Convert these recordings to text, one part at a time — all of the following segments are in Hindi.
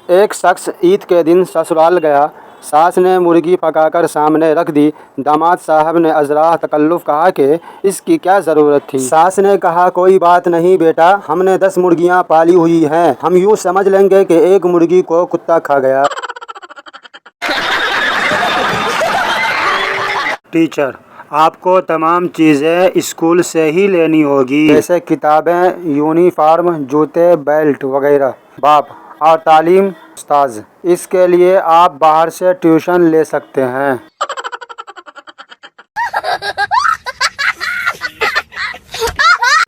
एक शख्स ईद के दिन ससुराल गया। सास ने मुर्गी पकाकर सामने रख दी। दामाद साहब ने अज़रा तकल्लुफ़ कहा कि इसकी क्या ज़रूरत थी। सास ने कहा, कोई बात नहीं बेटा, हमने 10 मुर्गियाँ पाली हुई हैं, हम यूँ समझ लेंगे कि एक मुर्गी को कुत्ता खा गया। टीचर, आपको तमाम चीज़ें स्कूल से ही लेनी होगी, जैसे किताबें, यूनिफॉर्म, जूते, बेल्ट वगैरह। बाप, और तालीम उस्ताज, इसके लिए आप बाहर से ट्यूशन ले सकते हैं।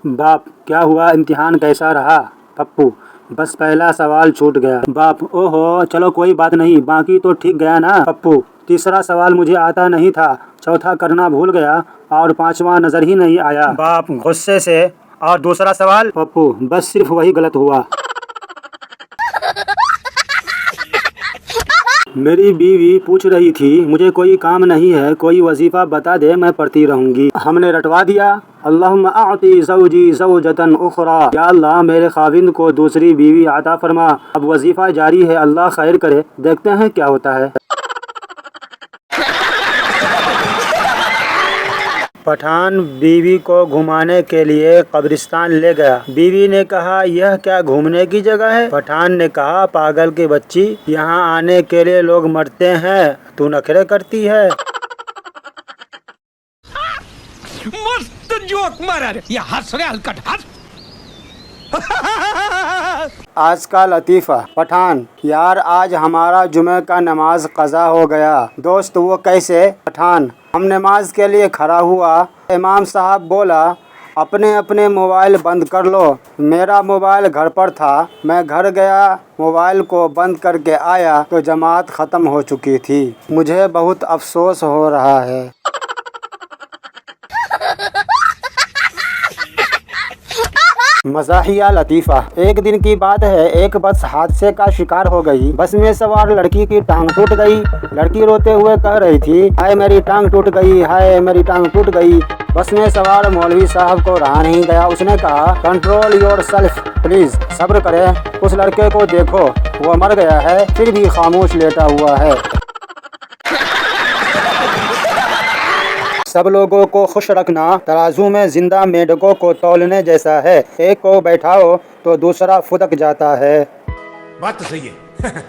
बाप, क्या हुआ, इम्तिहान कैसा रहा? पप्पू, बस पहला सवाल छूट गया। बाप, ओहो, चलो कोई बात नहीं, बाकी तो ठीक गया ना। पप्पू, तीसरा सवाल मुझे आता नहीं था, चौथा करना भूल गया और पांचवा नज़र ही नहीं आया। बाप गुस्से से, और दूसरा सवाल? पप्पू, बस सिर्फ वही गलत हुआ। मेरी बीवी पूछ रही थी, मुझे कोई काम नहीं है, कोई वजीफ़ा बता दे, मैं पढ़ती रहूँगी। हमने रटवा दिया, अल्लाहुम्मा आती ज़ौजी ज़ौजतन उख़रा, या अल्लाह मेरे खाविंद को दूसरी बीवी अता फरमा। अब वजीफ़ा जारी है, अल्लाह खैर करे, देखते हैं क्या होता है। पठान बीवी को घुमाने के लिए कब्रिस्तान ले गया। बीवी ने कहा, यह क्या घूमने की जगह है? पठान ने कहा, पागल की बच्ची, यहाँ आने के लिए लोग मरते हैं, तू नखरे करती है। मस्त जोक मारा रे, ये हंस रहे हलकट हंस। आज का लतीफ़ा। पठान, यार आज हमारा जुमे का नमाज कज़ा हो गया। दोस्त, वो कैसे? पठान, हम नमाज के लिए खड़ा हुआ, इमाम साहब बोला, अपने अपने मोबाइल बंद कर लो। मेरा मोबाइल घर पर था, मैं घर गया, मोबाइल को बंद करके आया तो जमात ख़त्म हो चुकी थी। मुझे बहुत अफसोस हो रहा है। मज़ाहिया लतीफ़ा। एक दिन की बात है, एक बस हादसे का शिकार हो गई। बस में सवार लड़की की टांग टूट गई। लड़की रोते हुए कह रही थी, हाय मेरी टांग टूट गई, हाय मेरी टांग टूट गई। बस में सवार मौलवी साहब को रहा नहीं गया। उसने कहा, कंट्रोल योर सेल्फ प्लीज़, सब्र करें। उस लड़के को देखो, वो मर गया है, फिर भी खामोश लेटा हुआ है। सब लोगों को खुश रखना तराजू में जिंदा मेंढकों को तौलने जैसा है। एक को बैठाओ तो दूसरा फुदक जाता है। बात तो सही है।